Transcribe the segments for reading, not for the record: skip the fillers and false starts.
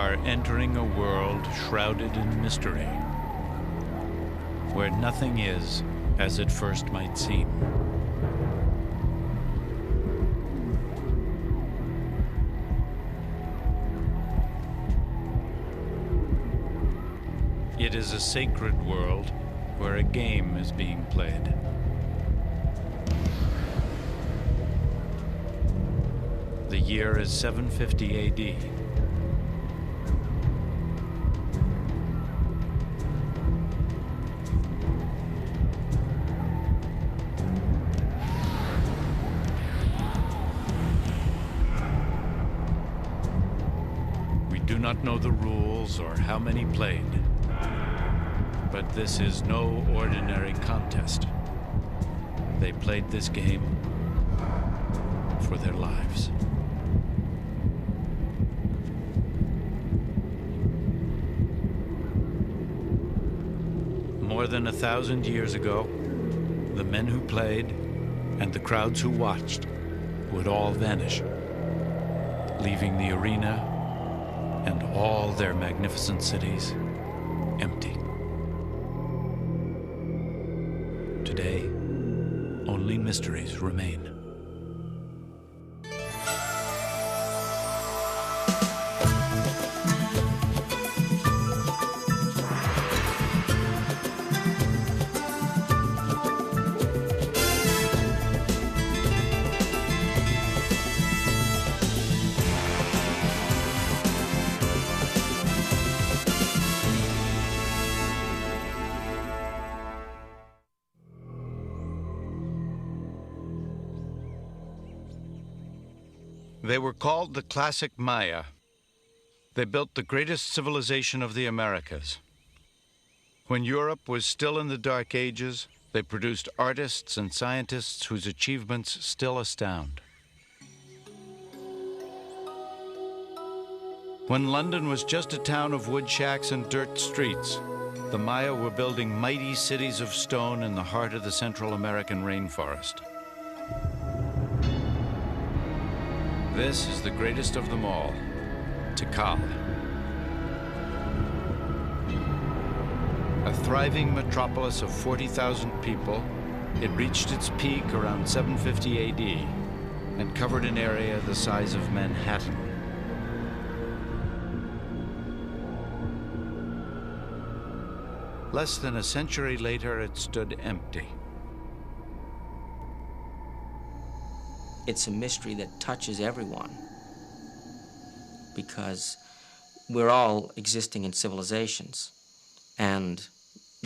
are entering a world shrouded in mystery, where nothing is as it first might seem. It is a sacred world where a game is being played. The year is 750 AD. We do not know the rules or how many played, but this is no ordinary contest. They played this game for their lives. More than 1,000 years ago, the men who played and the crowds who watched would all vanish, leaving the arena and all their magnificent cities empty. Today, only mysteries remain. They were called the classic Maya. They built the greatest civilization of the Americas. When Europe was still in the Dark Ages, they produced artists and scientists whose achievements still astound. When London was just a town of wood shacks and dirt streets, the Maya were building mighty cities of stone in the heart of the Central American rainforest. This is the greatest of them all, Tikal. A thriving metropolis of 40,000 people, it reached its peak around 750 AD and covered an area the size of Manhattan. Less than a century later, it stood empty. It's a mystery that touches everyone because we're all existing in civilizations, and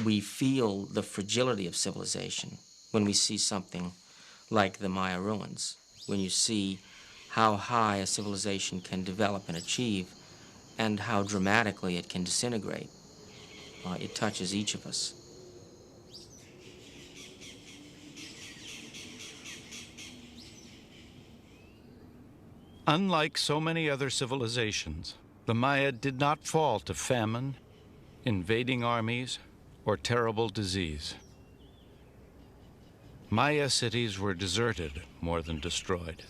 we feel the fragility of civilization when we see something like the Maya ruins, when you see how high a civilization can develop and achieve and how dramatically it can disintegrate. It touches each of us. Unlike so many other civilizations, the Maya did not fall to famine, invading armies, or terrible disease. Maya cities were deserted more than destroyed.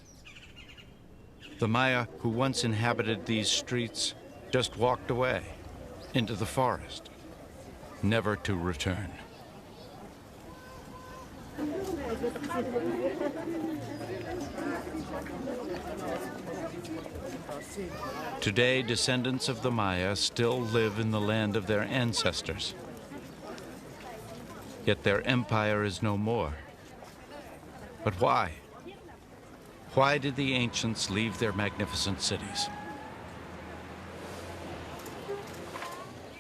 The Maya who once inhabited these streets just walked away into the forest, never to return. Today, descendants of the Maya still live in the land of their ancestors. Yet their empire is no more. But why? Why did the ancients leave their magnificent cities?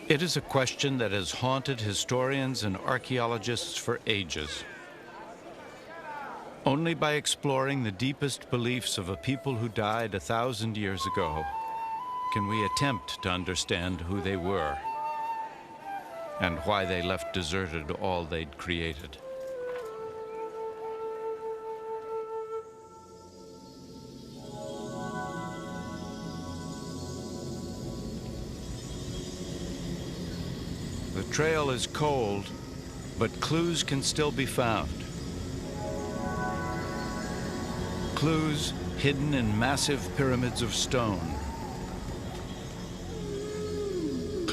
It is a question that has haunted historians and archaeologists for ages. Only by exploring the deepest beliefs of a people who died 1,000 years ago can we attempt to understand who they were and why they left deserted all they'd created. The trail is cold, but clues can still be found. Clues hidden in massive pyramids of stone.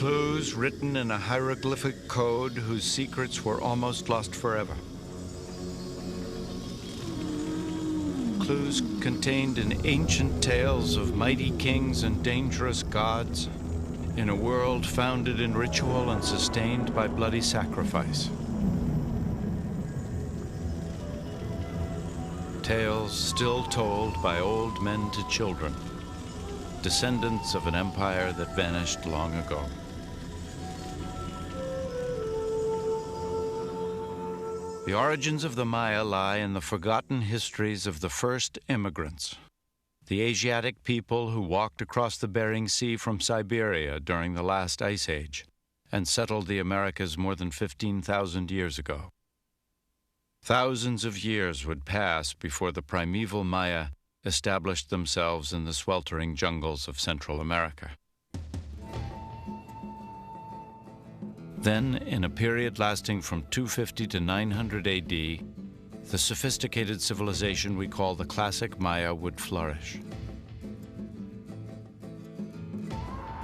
Clues written in a hieroglyphic code whose secrets were almost lost forever. Clues contained in ancient tales of mighty kings and dangerous gods, in a world founded in ritual and sustained by bloody sacrifice. Tales still told by old men to children, descendants of an empire that vanished long ago. The origins of the Maya lie in the forgotten histories of the first immigrants, the Asiatic people who walked across the Bering Sea from Siberia during the last ice age and settled the Americas more than 15,000 years ago. Thousands of years would pass before the primeval Maya established themselves in the sweltering jungles of Central America. Then, in a period lasting from 250 to 900 AD, the sophisticated civilization we call the classic Maya would flourish.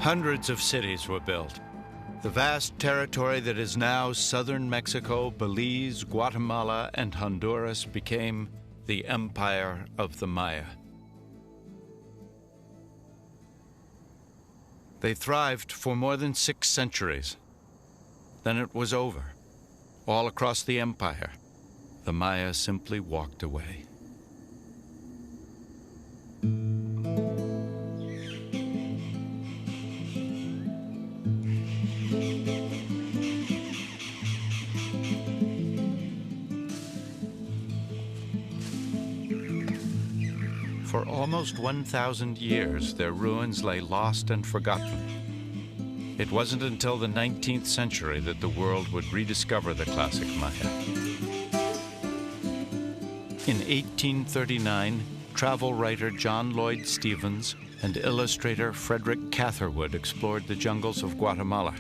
Hundreds of cities were built. The vast territory that is now southern Mexico, Belize, Guatemala, and Honduras became the empire of the Maya. They thrived for more than 6 centuries. Then it was over. All across the empire, the Maya simply walked away. For almost 1,000 years, their ruins lay lost and forgotten. It wasn't until the 19th century that the world would rediscover the classic Maya. In 1839, travel writer John Lloyd Stephens and illustrator Frederick Catherwood explored the jungles of Guatemala.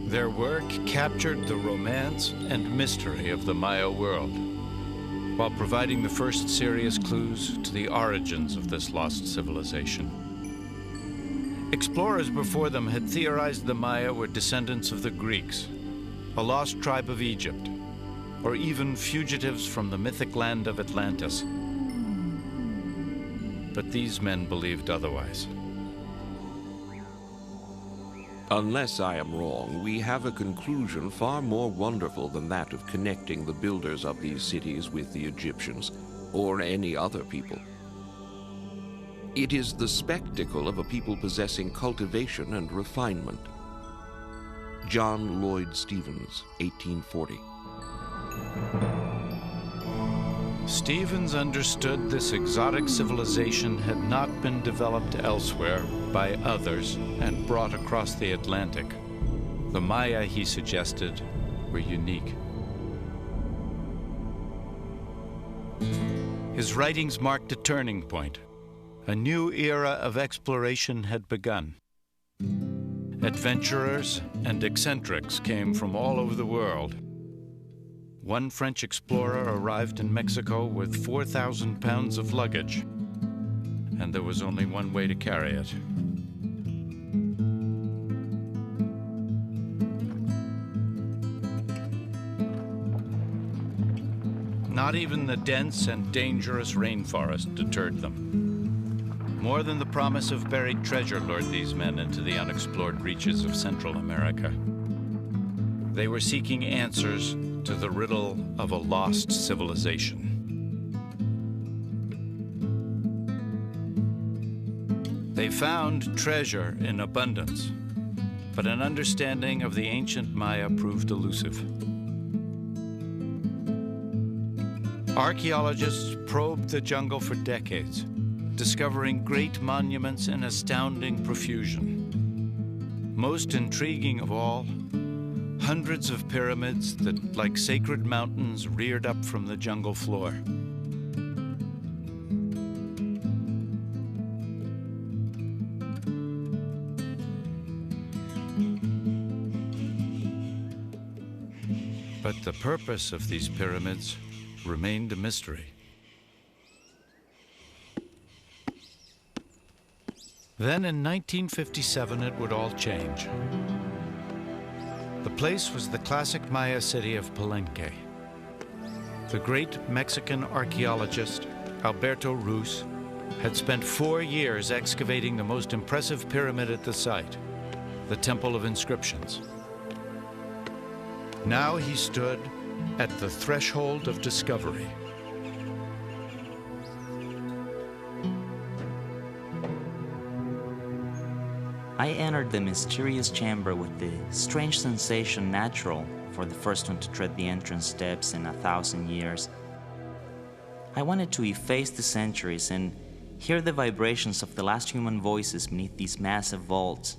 Their work captured the romance and mystery of the Maya world, while providing the first serious clues to the origins of this lost civilization. Explorers before them had theorized the Maya were descendants of the Greeks, a lost tribe of Egypt, or even fugitives from the mythic land of Atlantis. But these men believed otherwise. Unless I am wrong, we have a conclusion far more wonderful than that of connecting the builders of these cities with the Egyptians, or any other people. It is the spectacle of a people possessing cultivation and refinement. John Lloyd Stephens, 1840. Stephens understood this exotic civilization had not been developed elsewhere by others and brought across the Atlantic. The Maya, he suggested, were unique. His writings marked a turning point. A new era of exploration had begun. Adventurers and eccentrics came from all over the world. One French explorer arrived in Mexico with 4,000 pounds of luggage, and there was only one way to carry it. Not even the dense and dangerous rainforest deterred them. More than the promise of buried treasure lured these men into the unexplored reaches of Central America. They were seeking answers to the riddle of a lost civilization. They found treasure in abundance, but an understanding of the ancient Maya proved elusive. Archaeologists probed the jungle for decades, discovering great monuments in astounding profusion. Most intriguing of all, hundreds of pyramids that, like sacred mountains, reared up from the jungle floor. But the purpose of these pyramids remained a mystery. Then in 1957, it would all change. The place was the classic Maya city of Palenque. The great Mexican archaeologist, Alberto Ruz, had spent 4 years excavating the most impressive pyramid at the site, the Temple of Inscriptions. Now he stood at the threshold of discovery. I entered the mysterious chamber with the strange sensation natural for the first one to tread the entrance steps in 1,000 years. I wanted to efface the centuries and hear the vibrations of the last human voices beneath these massive vaults.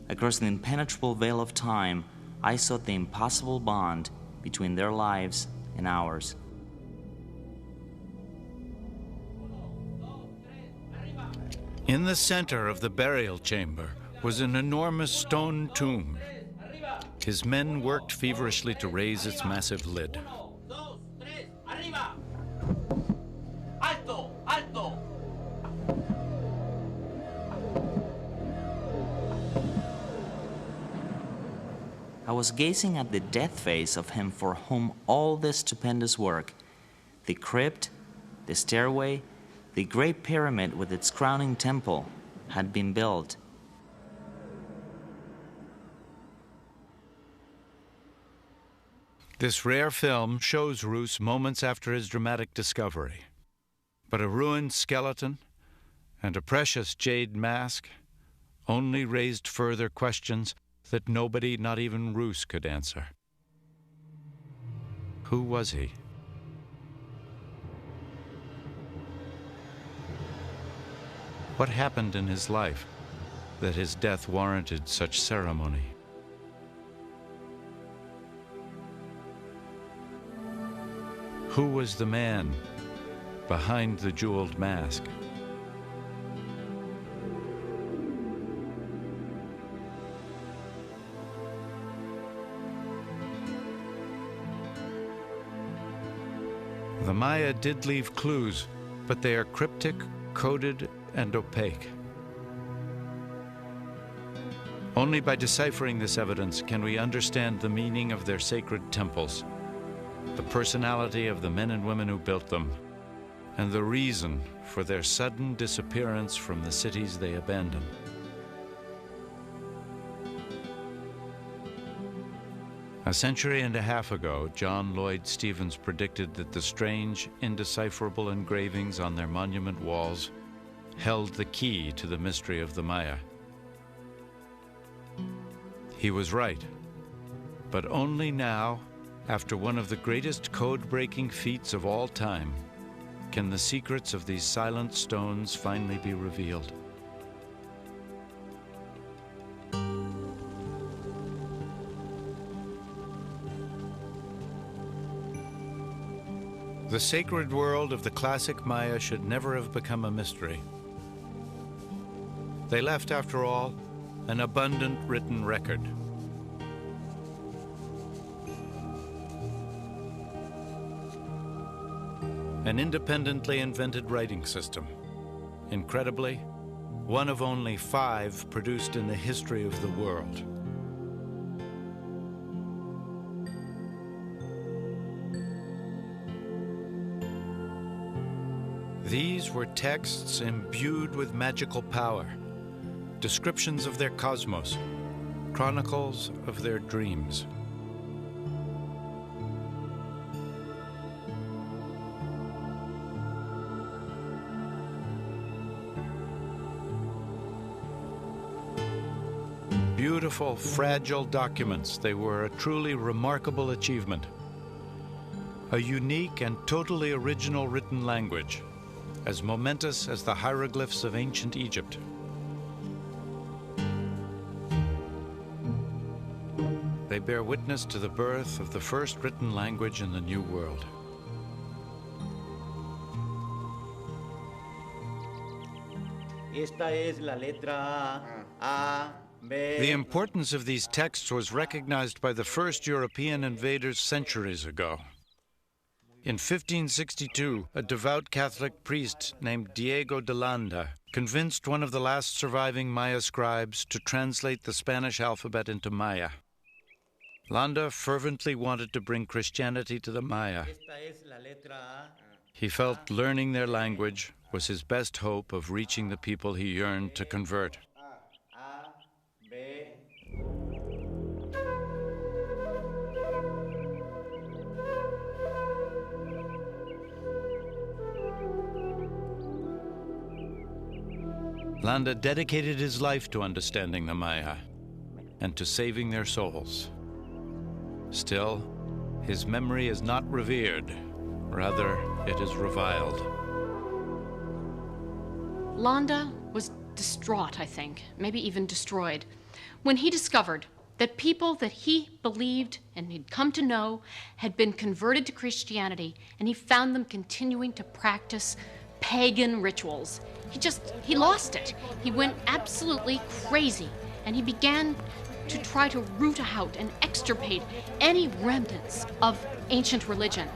Across the impenetrable veil of time, I sought the impossible bond between their lives and ours. In the center of the burial chamber was an enormous stone tomb. His men worked feverishly to raise its massive lid. I was gazing at the death face of him for whom all this stupendous work, the crypt, the stairway, the great pyramid with its crowning temple, had been built. This rare film shows Rus moments after his dramatic discovery. But a ruined skeleton and a precious jade mask only raised further questions that nobody, not even Rus, could answer. Who was he? What happened in his life that his death warranted such ceremony? Who was the man behind the jeweled mask? The Maya did leave clues, but they are cryptic, coded, and opaque. Only by deciphering this evidence can we understand the meaning of their sacred temples, the personality of the men and women who built them, and the reason for their sudden disappearance from the cities they abandoned. A century and a half ago, John Lloyd Stevens predicted that the strange, indecipherable engravings on their monument walls held the key to the mystery of the Maya. He was right, but only now, after one of the greatest code-breaking feats of all time, can the secrets of these silent stones finally be revealed. The sacred world of the classic Maya should never have become a mystery. They left, after all, an abundant written record. An independently invented writing system. Incredibly, one of only 5 produced in the history of the world. These were texts imbued with magical power, descriptions of their cosmos, chronicles of their dreams. Beautiful, fragile documents, they were a truly remarkable achievement. A unique and totally original written language, as momentous as the hieroglyphs of ancient Egypt. They bear witness to the birth of the first written language in the New World. Esta es la letra A, B. The importance of these texts was recognized by the first European invaders centuries ago. In 1562, a devout Catholic priest named Diego de Landa convinced one of the last surviving Maya scribes to translate the Spanish alphabet into Maya. Landa fervently wanted to bring Christianity to the Maya. He felt learning their language was his best hope of reaching the people he yearned to convert. Landa dedicated his life to understanding the Maya and to saving their souls. Still, his memory is not revered. Rather, it is reviled. Landa was distraught, I think, maybe even destroyed, when he discovered that people that he believed and he'd come to know had been converted to Christianity, and he found them continuing to practice pagan rituals. He lost it. He went absolutely crazy, and he began to try to root out and extirpate any remnants of ancient religion.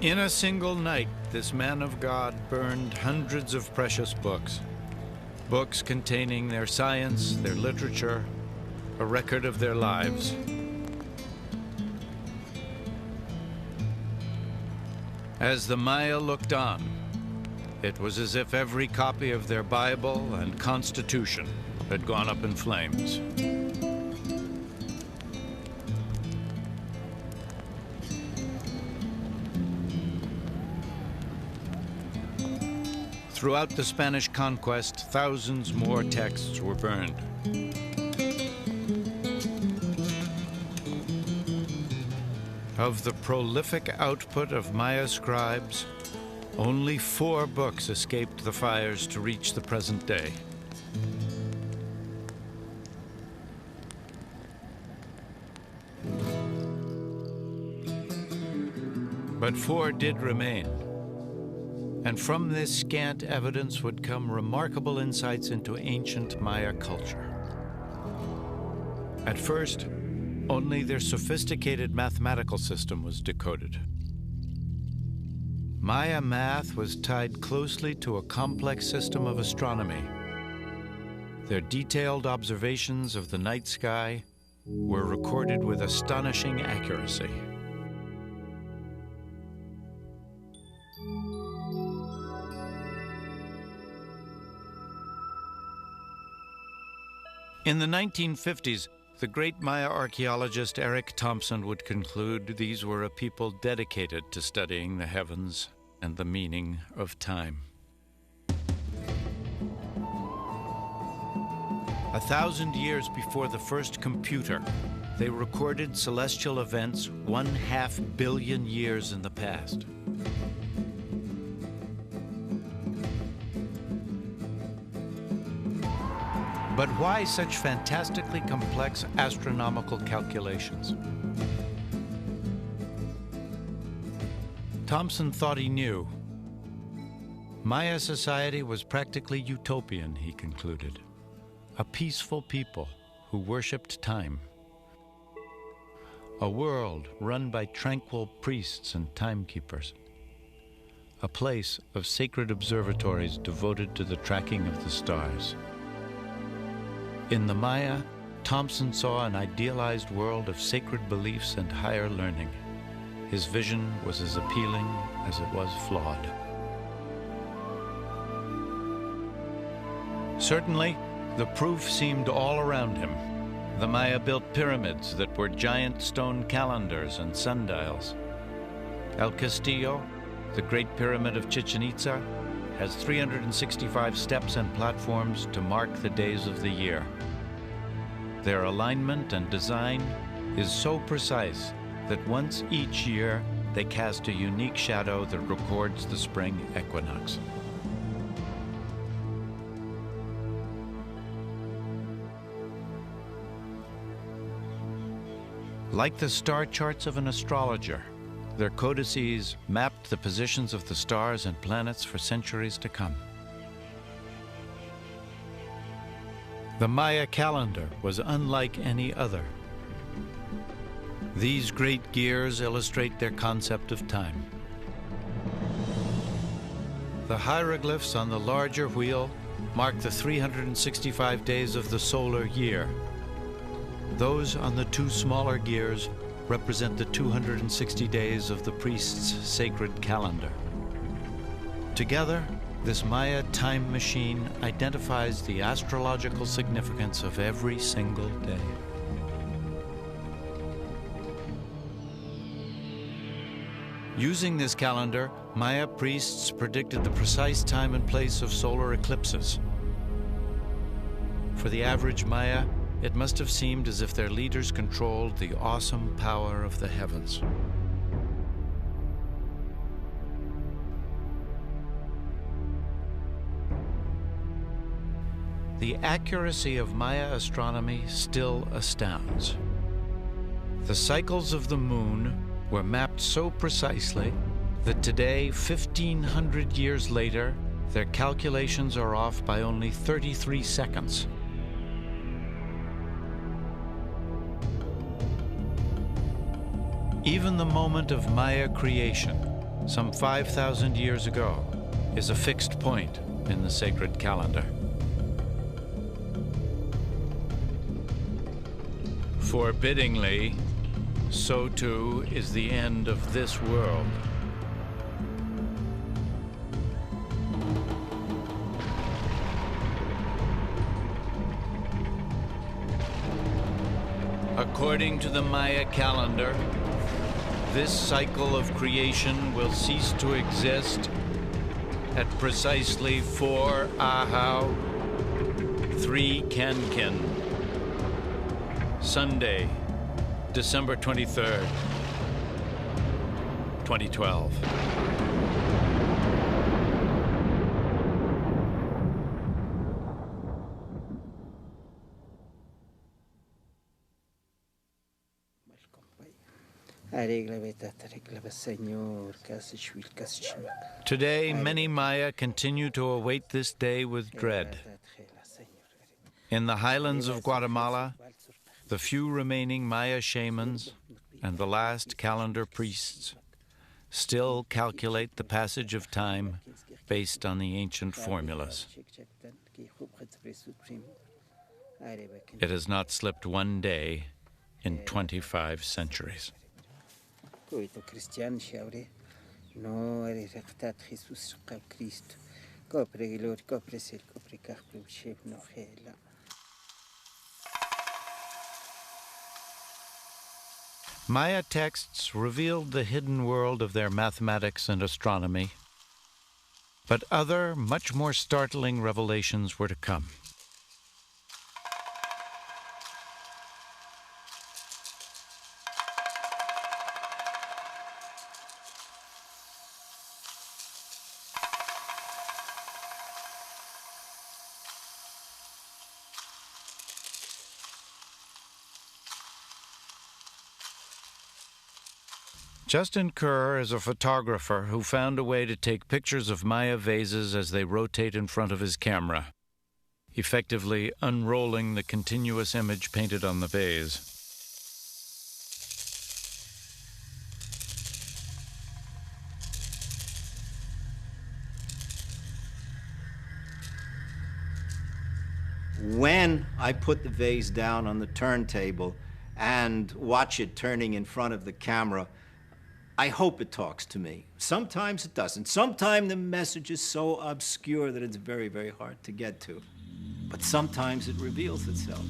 In a single night, this man of God burned hundreds of precious books. Books containing their science, their literature, a record of their lives. As the Maya looked on, it was as if every copy of their Bible and Constitution had gone up in flames. Throughout the Spanish conquest, thousands more texts were burned. Of the prolific output of Maya scribes, only 4 books escaped the fires to reach the present day. But 4 did remain. And from this scant evidence would come remarkable insights into ancient Maya culture. At first, only their sophisticated mathematical system was decoded. Maya math was tied closely to a complex system of astronomy. Their detailed observations of the night sky were recorded with astonishing accuracy. In the 1950s, the great Maya archaeologist Eric Thompson would conclude these were a people dedicated to studying the heavens and the meaning of time. 1,000 years before the first computer, they recorded celestial events 1/2 billion years in the past. But why such fantastically complex astronomical calculations? Thompson thought he knew. Maya society was practically utopian, he concluded. A peaceful people who worshipped time. A world run by tranquil priests and timekeepers. A place of sacred observatories devoted to the tracking of the stars. In the Maya, Thompson saw an idealized world of sacred beliefs and higher learning. His vision was as appealing as it was flawed. Certainly, the proof seemed all around him. The Maya built pyramids that were giant stone calendars and sundials. El Castillo, the Great Pyramid of Chichen Itza, has 365 steps and platforms to mark the days of the year. Their alignment and design is so precise that once each year they cast a unique shadow that records the spring equinox. Like the star charts of an astrologer, their codices mapped the positions of the stars and planets for centuries to come. The Maya calendar was unlike any other. These great gears illustrate their concept of time. The hieroglyphs on the larger wheel mark the 365 days of the solar year. Those on the two smaller gears represent the 260 days of the priest's sacred calendar. Together, this Maya time machine identifies the astrological significance of every single day. Using this calendar, Maya priests predicted the precise time and place of solar eclipses. For the average Maya, it must have seemed as if their leaders controlled the awesome power of the heavens. The accuracy of Maya astronomy still astounds. The cycles of the moon were mapped so precisely that today, 1,500 years later, their calculations are off by only 33 seconds. Even the moment of Maya creation, some 5,000 years ago, is a fixed point in the sacred calendar. Forbiddingly, so too is the end of this world. According to the Maya calendar, this cycle of creation will cease to exist at precisely 4 Ahau, 3 Kankin, Sunday, December 23rd, 2012. Today, many Maya continue to await this day with dread. In the highlands of Guatemala, the few remaining Maya shamans and the last calendar priests still calculate the passage of time based on the ancient formulas. It has not slipped one day in 25 centuries. Maya texts revealed the hidden world of their mathematics and astronomy, but other, much more startling revelations were to come. Justin Kerr is a photographer who found a way to take pictures of Maya vases as they rotate in front of his camera, effectively unrolling the continuous image painted on the vase. When I put the vase down on the turntable and watch it turning in front of the camera, I hope it talks to me. Sometimes it doesn't. Sometimes the message is so obscure that it's very, very hard to get to. But sometimes it reveals itself.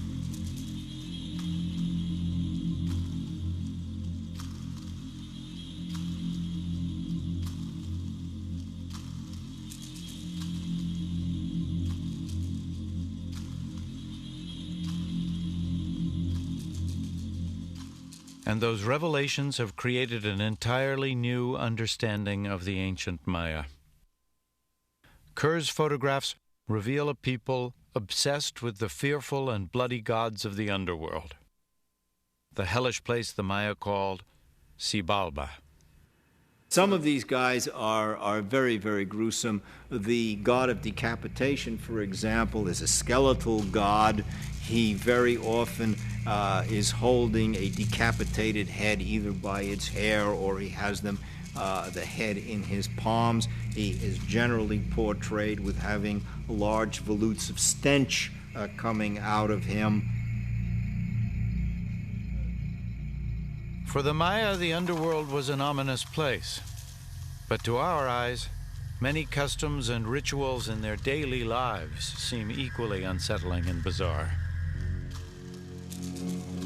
And those revelations have created an entirely new understanding of the ancient Maya. Kerr's photographs reveal a people obsessed with the fearful and bloody gods of the underworld, the hellish place the Maya called Xibalba. Some of these guys are very, very gruesome. The god of decapitation, for example, is a skeletal god. He very often is holding a decapitated head either by its hair or he has them the head in his palms. He is generally portrayed with having large volutes of stench coming out of him. For the Maya, the underworld was an ominous place. But to our eyes, many customs and rituals in their daily lives seem equally unsettling and bizarre.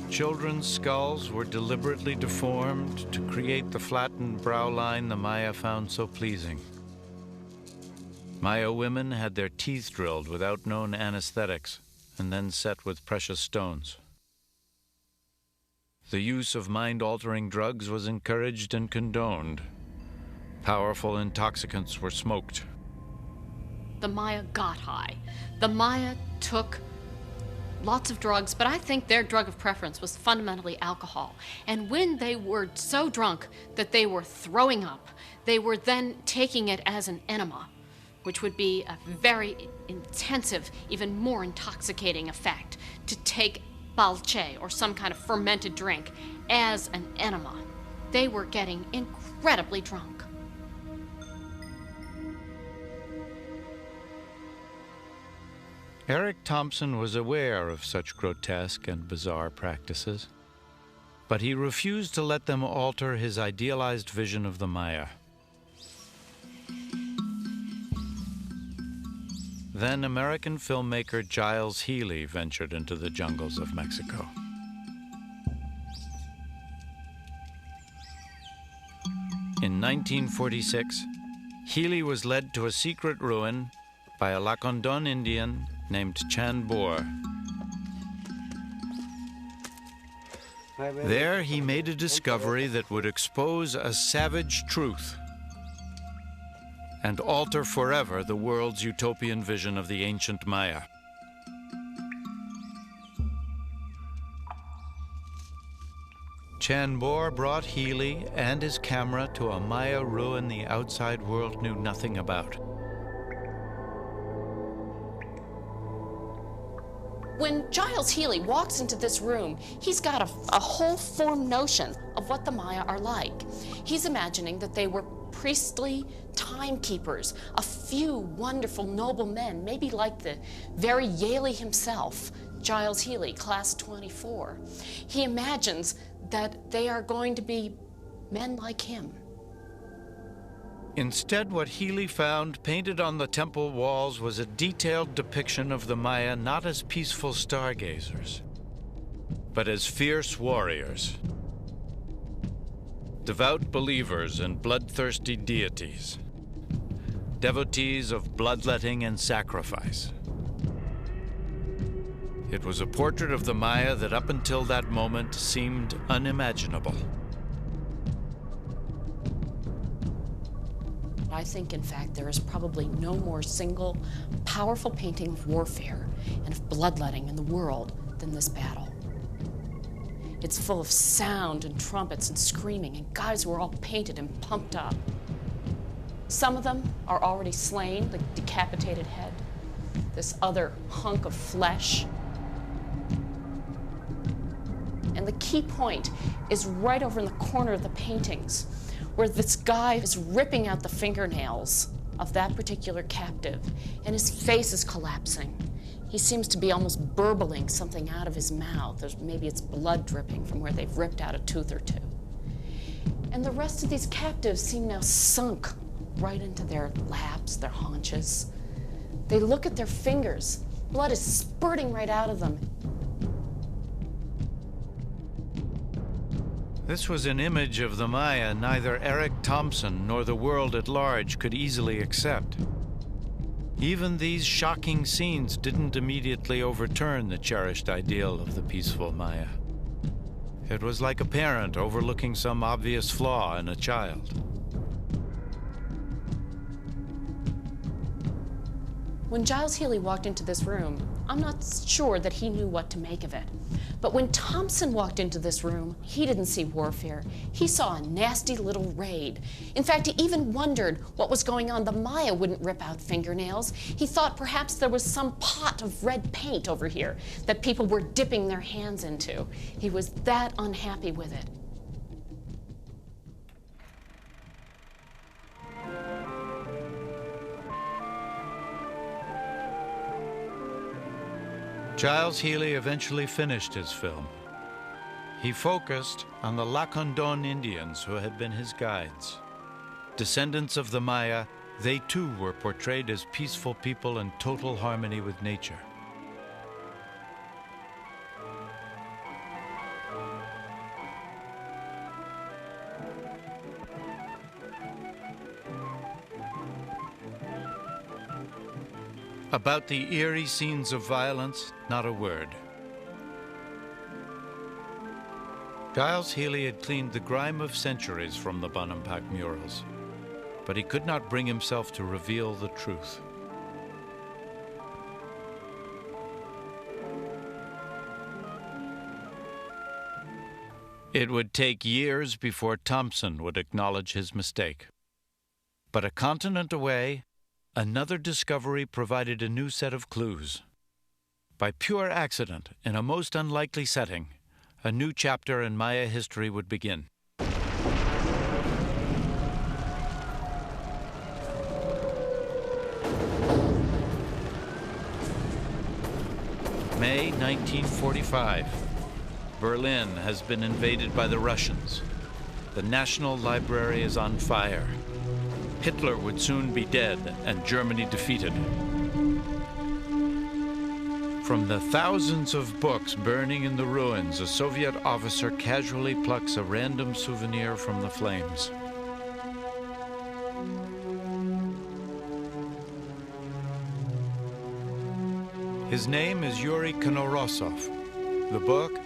Children's skulls were deliberately deformed to create the flattened brow line the Maya found so pleasing. Maya women had their teeth drilled without known anesthetics and then set with precious stones. The use of mind-altering drugs was encouraged and condoned. Powerful intoxicants were smoked. The Maya got high. The Maya took lots of drugs, but I think their drug of preference was fundamentally alcohol. And when they were so drunk that they were throwing up, they were then taking it as an enigma, which would be a very intensive, even more intoxicating effect to take balche, or some kind of fermented drink, as an enigma. They were getting incredibly drunk. Eric Thompson was aware of such grotesque and bizarre practices, but he refused to let them alter his idealized vision of the Maya. Then American filmmaker Giles Healy ventured into the jungles of Mexico. In 1946, Healy was led to a secret ruin by a Lacandon Indian named Chan Bor. There he made a discovery that would expose a savage truth and alter forever the world's utopian vision of the ancient Maya. Chan Bor brought Healy and his camera to a Maya ruin the outside world knew nothing about. When Giles Healy walks into this room, he's got a whole formed notion of what the Maya are like. He's imagining that they were priestly timekeepers, a few wonderful noble men, maybe like the very Yaley himself, Giles Healy, class 24. He imagines that they are going to be men like him. Instead, what Healy found painted on the temple walls was a detailed depiction of the Maya not as peaceful stargazers, but as fierce warriors, devout believers and bloodthirsty deities, devotees of bloodletting and sacrifice. It was a portrait of the Maya that up until that moment seemed unimaginable. I think, in fact, there is probably no more single powerful painting of warfare and of bloodletting in the world than this battle. It's full of sound and trumpets and screaming and guys who are all painted and pumped up. Some of them are already slain, the decapitated head, this other hunk of flesh. And the key point is right over in the corner of the paintings, where this guy is ripping out the fingernails of that particular captive, and his face is collapsing. He seems to be almost burbling something out of his mouth. Maybe it's blood dripping from where they've ripped out a tooth or two. And the rest of these captives seem now sunk right into their laps, their haunches. They look at their fingers. Blood is spurting right out of them. This was an image of the Maya neither Eric Thompson nor the world at large could easily accept. Even these shocking scenes didn't immediately overturn the cherished ideal of the peaceful Maya. It was like a parent overlooking some obvious flaw in a child. When Giles Healy walked into this room, I'm not sure that he knew what to make of it. But But when Thompson walked into this room, he didn't see warfare. He saw a nasty little raid. In fact, he even wondered what was going on. The Maya wouldn't rip out fingernails. He thought perhaps there was some pot of red paint over here that people were dipping their hands into. He was that unhappy with it. Giles Healy eventually finished his film. He focused on the Lacandon Indians who had been his guides. Descendants of the Maya, they too were portrayed as peaceful people in total harmony with nature. About the eerie scenes of violence, not a word. Giles Healy had cleaned the grime of centuries from the Bonampak murals, but he could not bring himself to reveal the truth. It would take years before Thompson would acknowledge his mistake. But a continent away, another discovery provided a new set of clues. By pure accident, in a most unlikely setting, a new chapter in Maya history would begin. May 1945. Berlin has been invaded by the Russians. The National Library is on fire. Hitler would soon be dead and Germany defeated. From the thousands of books burning in the ruins, a Soviet officer casually plucks a random souvenir from the flames. His name is Yuri Konorosov. The book,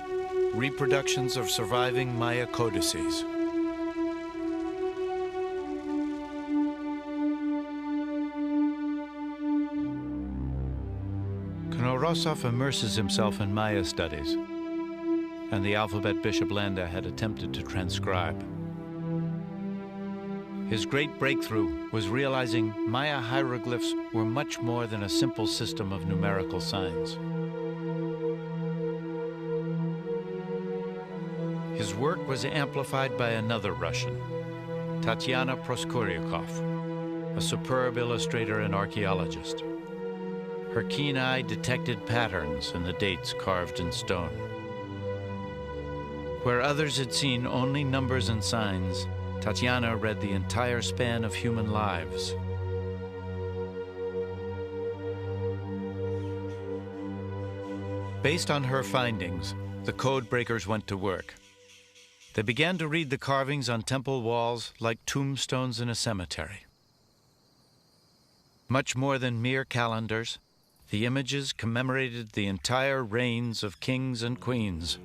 Reproductions of Surviving Maya Codices. Konorosov immerses himself in Maya studies, and the alphabet Bishop Landa had attempted to transcribe. His great breakthrough was realizing Maya hieroglyphs were much more than a simple system of numerical signs. His work was amplified by another Russian, Tatyana Proskoryakov, a superb illustrator and archaeologist. Her keen eye detected patterns in the dates carved in stone. Where others had seen only numbers and signs, Tatyana read the entire span of human lives. Based on her findings, the code breakers went to work. They began to read the carvings on temple walls like tombstones in a cemetery. Much more than mere calendars, the images commemorated the entire reigns of kings and queens.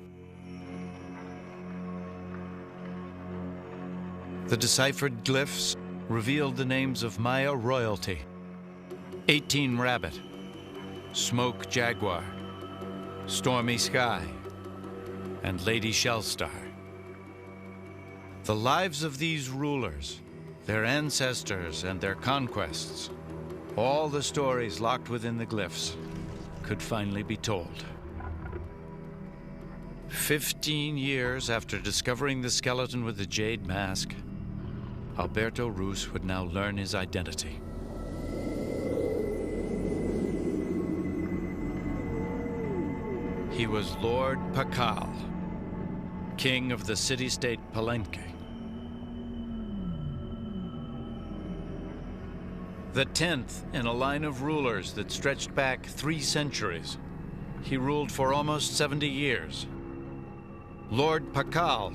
The deciphered glyphs revealed the names of Maya royalty: 18 Rabbit, Smoke Jaguar, Stormy Sky, and Lady Shellstar. The lives of these rulers, their ancestors and their conquests, all the stories locked within the glyphs, could finally be told. 15 years after discovering the skeleton with the jade mask, Alberto Rus would now learn his identity. He was Lord Pakal, king of the city-state Palenque. The 10th in a line of rulers that stretched back 3 centuries. He ruled for almost 70 years. Lord Pakal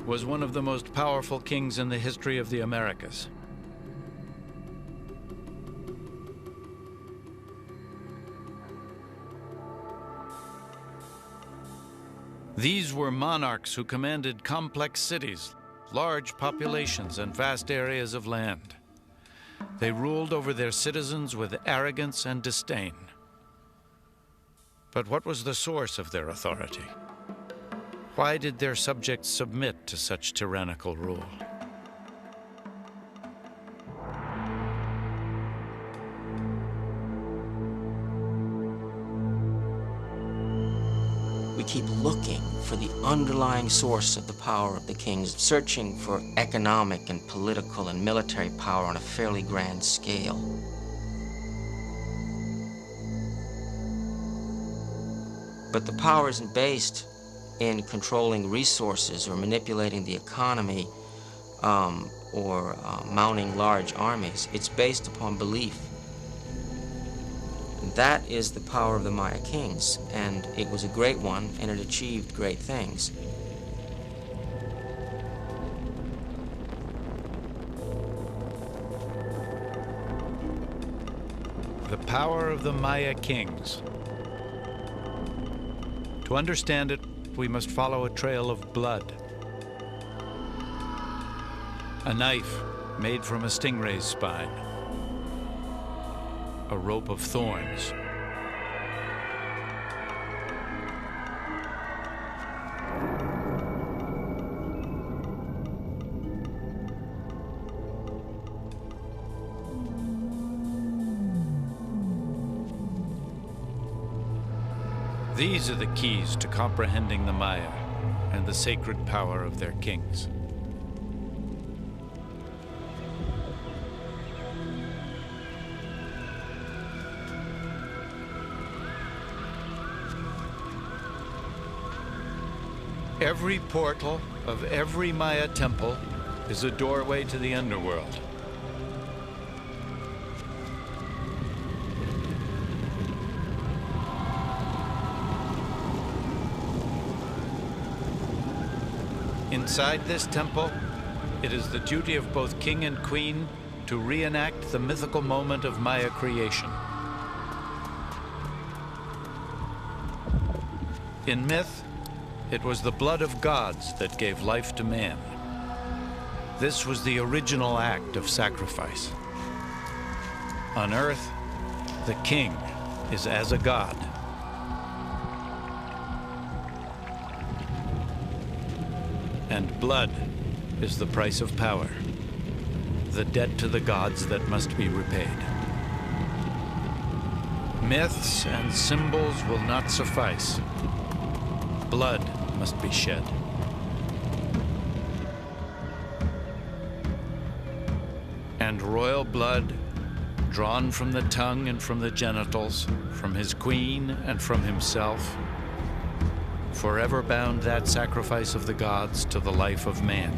was one of the most powerful kings in the history of the Americas. These were monarchs who commanded complex cities, large populations, and vast areas of land. They ruled over their citizens with arrogance and disdain. But what was the source of their authority? Why did their subjects submit to such tyrannical rule? We keep looking for the underlying source of the power of the kings, searching for economic and political and military power on a fairly grand scale. But the power isn't based in controlling resources or manipulating the economy or mounting large armies. It's based upon belief. That is the power of the Maya kings, and it was a great one, and it achieved great things. The power of the Maya kings. To understand it, we must follow a trail of blood. A knife made from a stingray's spine. A rope of thorns. These are the keys to comprehending the Maya and the sacred power of their kings. Every portal of every Maya temple is a doorway to the underworld. Inside this temple, it is the duty of both king and queen to reenact the mythical moment of Maya creation. In myth, it was the blood of gods that gave life to man. This was the original act of sacrifice. On earth, the king is as a god. And blood is the price of power, the debt to the gods that must be repaid. Myths and symbols will not suffice. Blood must be shed. And royal blood, drawn from the tongue and from the genitals, from his queen and from himself, forever bound that sacrifice of the gods to the life of man.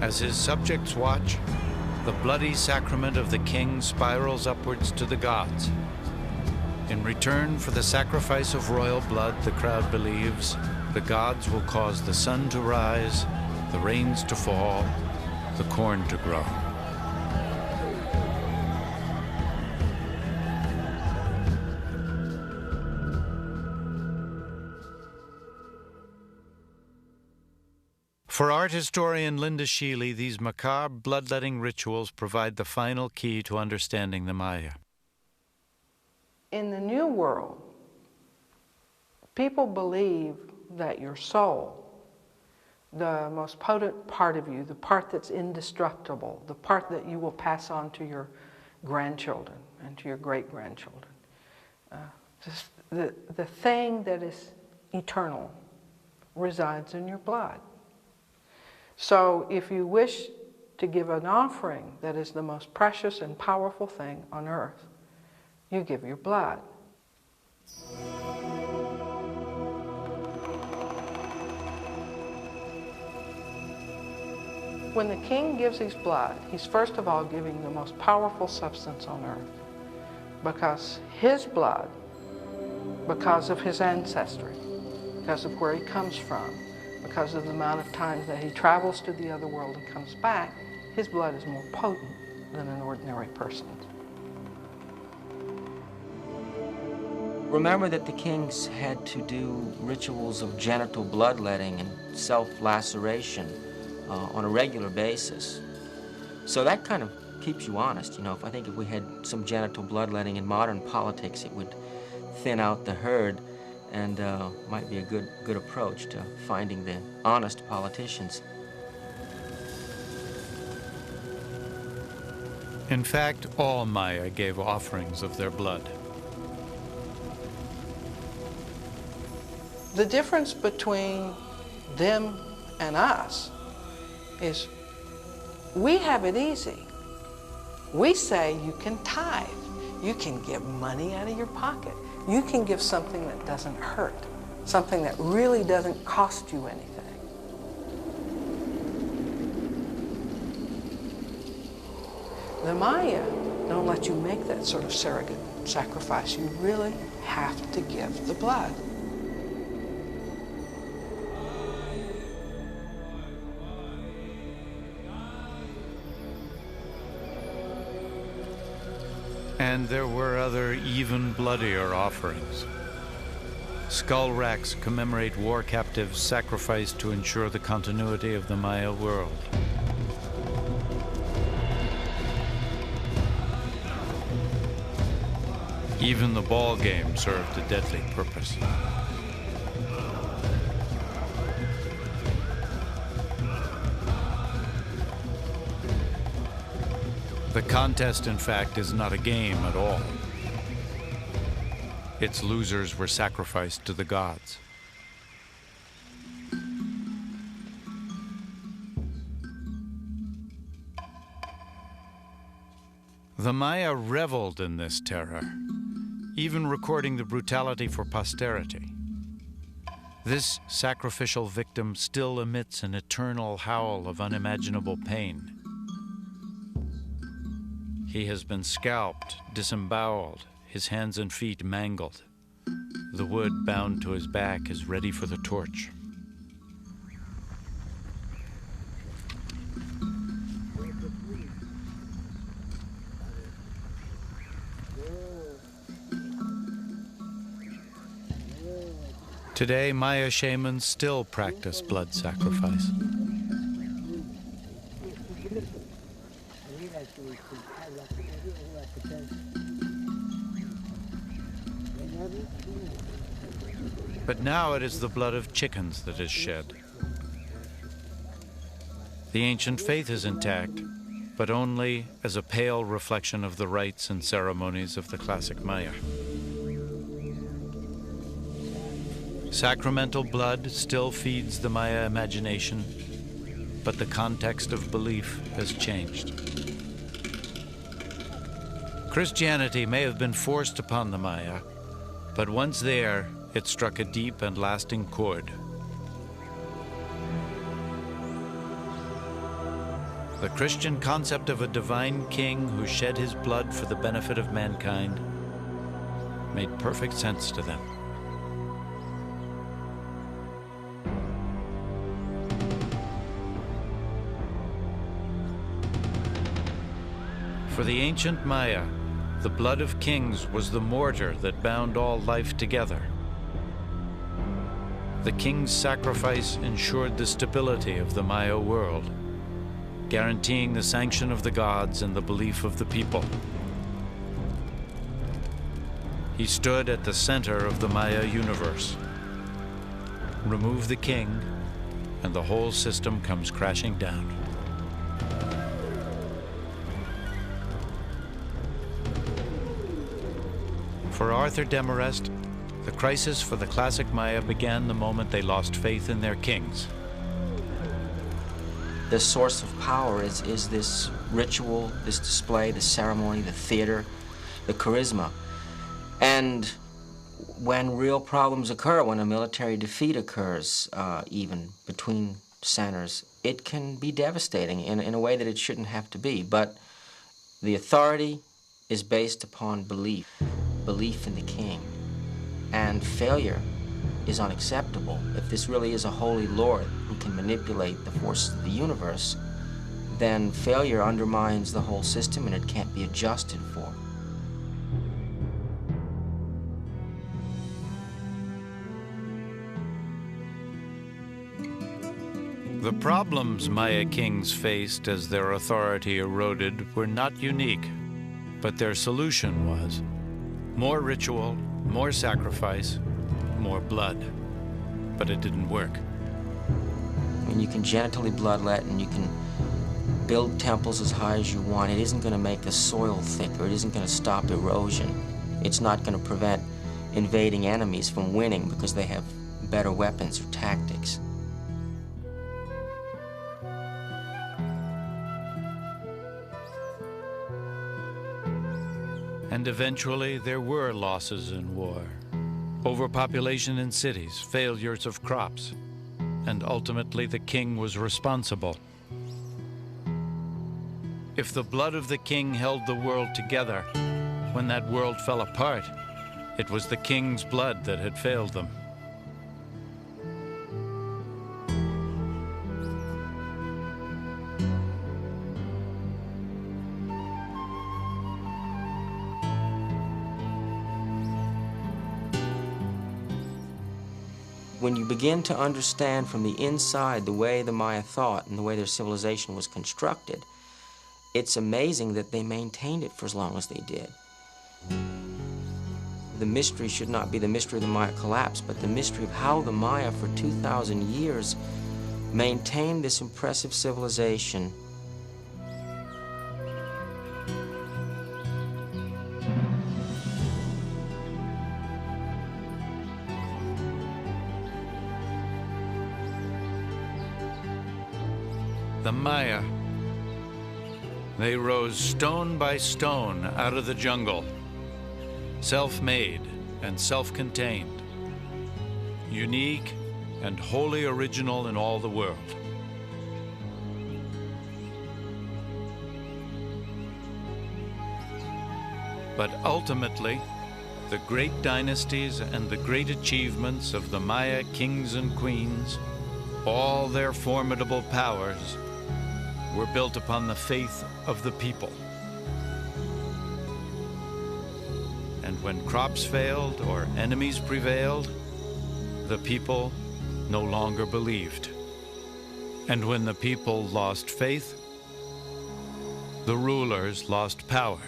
As his subjects watch, the bloody sacrament of the king spirals upwards to the gods. In return for the sacrifice of royal blood, the crowd believes, the gods will cause the sun to rise, the rains to fall, the corn to grow. For art historian Linda Sheely, these macabre, bloodletting rituals provide the final key to understanding the Maya. In the New World, people believe that your soul, the most potent part of you, the part that's indestructible, the part that you will pass on to your grandchildren and to your great-grandchildren, the thing that is eternal resides in your blood. So if you wish to give an offering that is the most precious and powerful thing on earth, you give your blood. When the king gives his blood, he's first of all giving the most powerful substance on earth, because his blood, because of his ancestry, because of where he comes from, because of the amount of times that he travels to the other world and comes back, his blood is more potent than an ordinary person's. Remember that the kings had to do rituals of genital bloodletting and self-laceration on a regular basis. So that kind of keeps you honest. You know, I think if we had some genital bloodletting in modern politics, it would thin out the herd and might be a good approach to finding the honest politicians. In fact, all Maya gave offerings of their blood. The difference between them and us is we have it easy. We say you can tithe. You can give money out of your pocket. You can give something that doesn't hurt, something that really doesn't cost you anything. The Maya don't let you make that sort of surrogate sacrifice. You really have to give the blood. And there were other even bloodier offerings. Skull racks commemorate war captives sacrificed to ensure the continuity of the Maya world. Even the ball game served a deadly purpose. The contest, in fact, is not a game at all. Its losers were sacrificed to the gods. The Maya reveled in this terror, even recording the brutality for posterity. This sacrificial victim still emits an eternal howl of unimaginable pain. He has been scalped, disemboweled, his hands and feet mangled. The wood bound to his back is ready for the torch. Today, Maya shamans still practice blood sacrifice. But now it is the blood of chickens that is shed. The ancient faith is intact, but only as a pale reflection of the rites and ceremonies of the classic Maya. Sacramental blood still feeds the Maya imagination, but the context of belief has changed. Christianity may have been forced upon the Maya, but once there, it struck a deep and lasting chord. The Christian concept of a divine king who shed his blood for the benefit of mankind made perfect sense to them. For the ancient Maya, the blood of kings was the mortar that bound all life together. The king's sacrifice ensured the stability of the Maya world, guaranteeing the sanction of the gods and the belief of the people. He stood at the center of the Maya universe. Remove the king, and the whole system comes crashing down. For Arthur Demarest, the crisis for the classic Maya began the moment they lost faith in their kings. The source of power is this ritual, this display, the ceremony, the theater, the charisma. And when real problems occur, when a military defeat occurs, even between centers, it can be devastating in a way that it shouldn't have to be. But the authority is based upon belief in the king. And failure is unacceptable. If this really is a holy lord who can manipulate the forces of the universe, then failure undermines the whole system and it can't be adjusted for. The problems Maya kings faced as their authority eroded were not unique, but their solution was more ritual, more sacrifice, more blood. But it didn't work. When you can genitally bloodlet and you can build temples as high as you want, it isn't going to make the soil thicker. It isn't going to stop erosion. It's not going to prevent invading enemies from winning because they have better weapons or tactics. And eventually there were losses in war. Overpopulation in cities, failures of crops, and ultimately the king was responsible. If the blood of the king held the world together, when that world fell apart, it was the king's blood that had failed them. When you begin to understand from the inside the way the Maya thought and the way their civilization was constructed, it's amazing that they maintained it for as long as they did. The mystery should not be the mystery of the Maya collapse, but the mystery of how the Maya for 2,000 years maintained this impressive civilization. The Maya, they rose stone by stone out of the jungle, self-made and self-contained, unique and wholly original in all the world. But ultimately, the great dynasties and the great achievements of the Maya kings and queens, all their formidable powers, were built upon the faith of the people. And when crops failed or enemies prevailed, the people no longer believed. And when the people lost faith, the rulers lost power.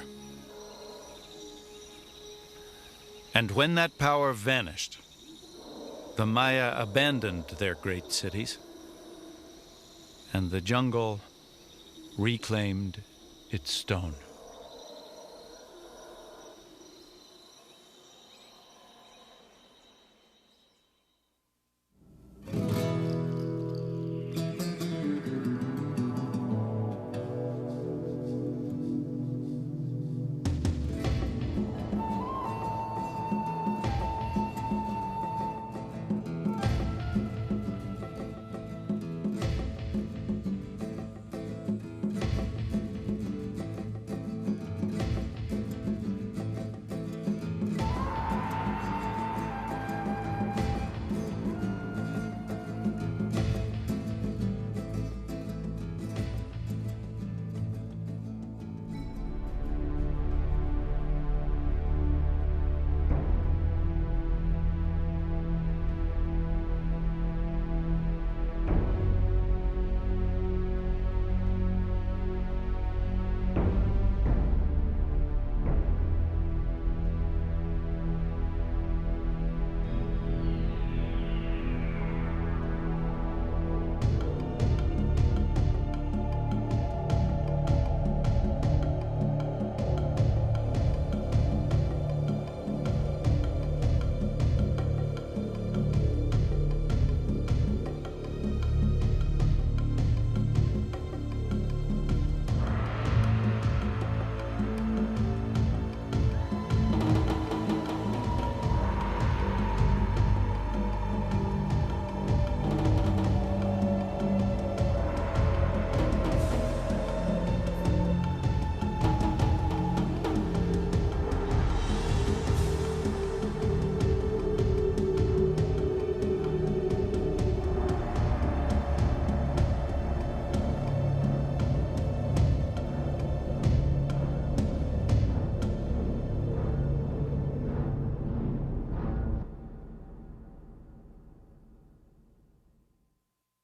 And when that power vanished, the Maya abandoned their great cities, and the jungle reclaimed its stone.